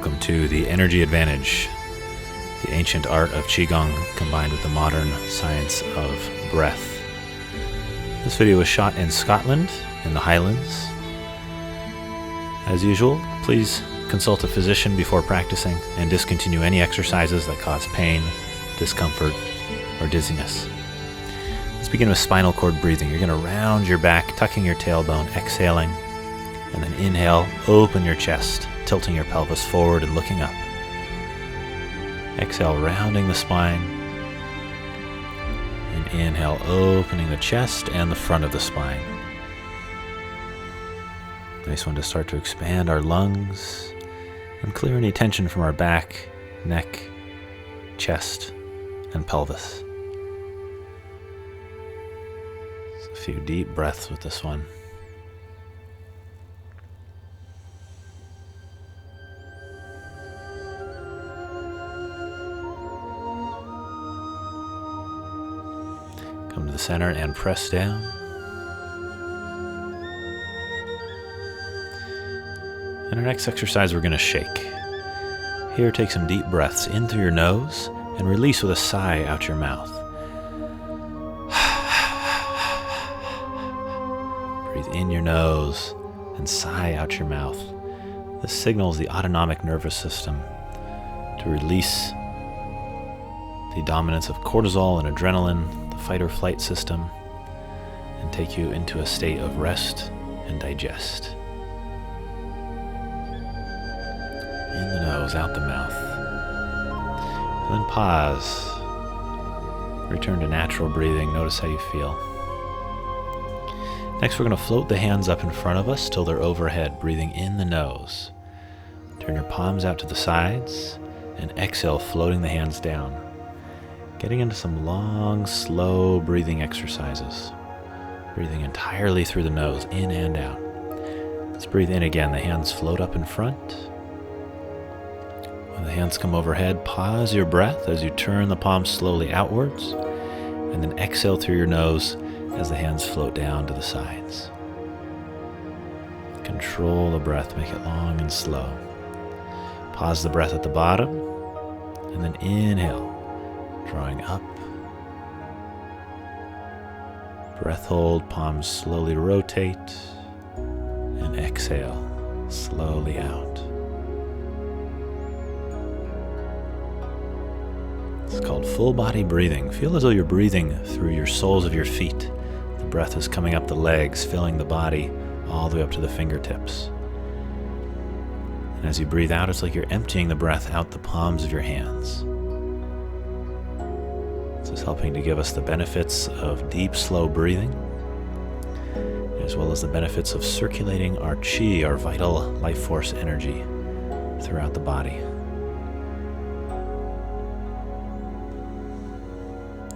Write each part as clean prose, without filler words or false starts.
Welcome to the Energy Advantage, the ancient art of Qigong combined with the modern science of breath. This video was shot in Scotland, in the Highlands. As usual, please consult a physician before practicing and discontinue any exercises that cause pain, discomfort, or dizziness. Let's begin with spinal cord breathing. You're going to round your back, tucking your tailbone, exhaling, and then inhale, open your chest, tilting your pelvis forward and looking up. Exhale, rounding the spine, and inhale, opening the chest and the front of the spine. Nice one to start to expand our lungs and clear any tension from our back, neck, chest, and pelvis. So a few deep breaths with this one. Come to the center and press down. In our next exercise, we're going to shake. Here, take some deep breaths in through your nose and release with a sigh out your mouth. Breathe in your nose and sigh out your mouth. This signals the autonomic nervous system to release the dominance of cortisol and adrenaline, the fight or flight system, and take you into a state of rest and digest. In the nose, out the mouth. And then pause. Return to natural breathing. Notice how you feel. Next, we're going to float the hands up in front of us till they're overhead, breathing in the nose. Turn your palms out to the sides and exhale, floating the hands down. Getting into some long, slow breathing exercises. Breathing entirely through the nose, in and out. Let's breathe in again. The hands float up in front. When the hands come overhead, pause your breath as you turn the palms slowly outwards, and then exhale through your nose as the hands float down to the sides. Control the breath, make it long and slow. Pause the breath at the bottom, and then inhale. Drawing up. Breath hold, palms slowly rotate, and exhale, slowly out. It's called full body breathing. Feel as though you're breathing through your soles of your feet. The breath is coming up the legs, filling the body all the way up to the fingertips. And as you breathe out, it's like you're emptying the breath out the palms of your hands. This is helping to give us the benefits of deep, slow breathing, as well as the benefits of circulating our qi, our vital life force energy, throughout the body.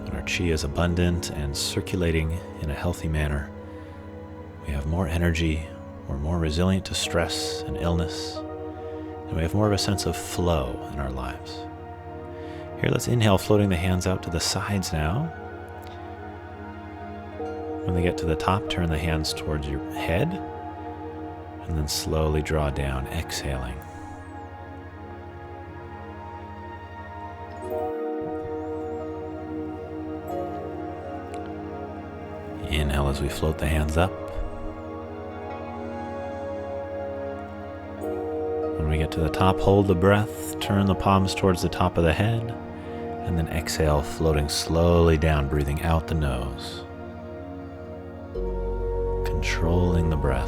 When our qi is abundant and circulating in a healthy manner, we have more energy, we're more resilient to stress and illness, and we have more of a sense of flow in our lives. Here, let's inhale, floating the hands out to the sides now. When they get to the top, turn the hands towards your head, and then slowly draw down, exhaling. Inhale as we float the hands up. When we get to the top, hold the breath, turn the palms towards the top of the head, and then exhale, floating slowly down, breathing out the nose. Controlling the breath.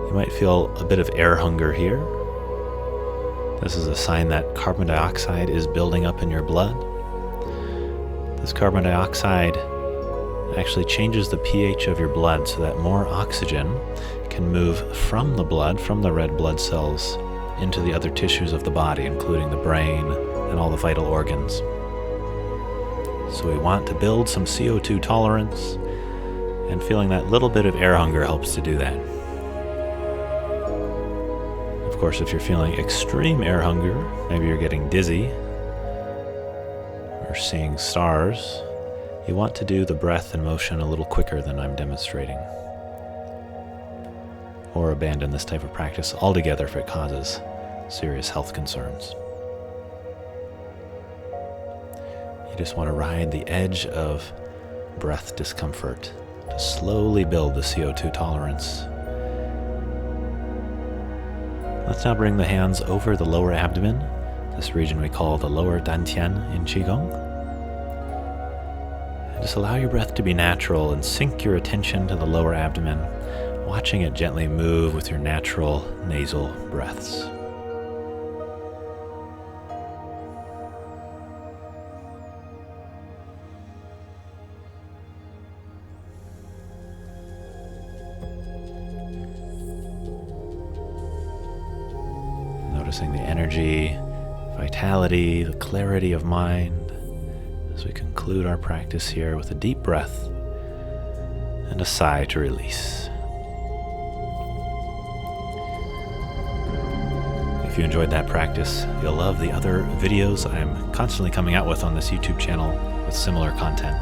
You might feel a bit of air hunger here. This is a sign that carbon dioxide is building up in your blood. This carbon dioxide actually changes the pH of your blood so that more oxygen can move from the blood, from the red blood cells, into the other tissues of the body, including the brain and all the vital organs. So we want to build some CO2 tolerance, and feeling that little bit of air hunger helps to do that. Of course, if you're feeling extreme air hunger, maybe you're getting dizzy or seeing stars, you want to do the breath and motion a little quicker than I'm demonstrating. or abandon this type of practice altogether if it causes serious health concerns. You just want to ride the edge of breath discomfort to slowly build the CO2 tolerance. Let's now bring the hands over the lower abdomen, this region we call the lower dantian in Qigong. And just allow your breath to be natural and sink your attention to the lower abdomen, watching it gently move with your natural nasal breaths. Noticing the energy, vitality, the clarity of mind as we conclude our practice here with a deep breath and a sigh to release. If you enjoyed that practice, you'll love the other videos I'm constantly coming out with on this YouTube channel with similar content.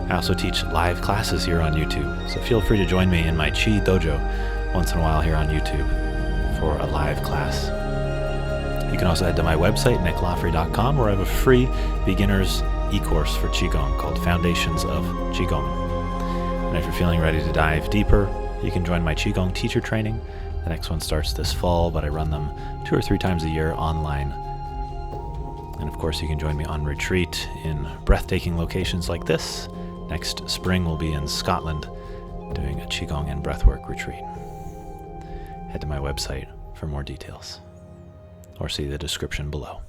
I also teach live classes here on YouTube, so feel free to join me in my Qi Dojo once in a while here on YouTube for a live class. You can also head to my website, nicklawfrey.com, where I have a free beginner's e-course for Qigong called Foundations of Qigong. And if you're feeling ready to dive deeper, you can join my Qigong teacher training. The next one starts this fall, but I run them 2 or 3 times a year online. And of course, you can join me on retreat in breathtaking locations like this. Next spring, we'll be in Scotland doing a Qigong and breathwork retreat. Head to my website for more details, or see the description below.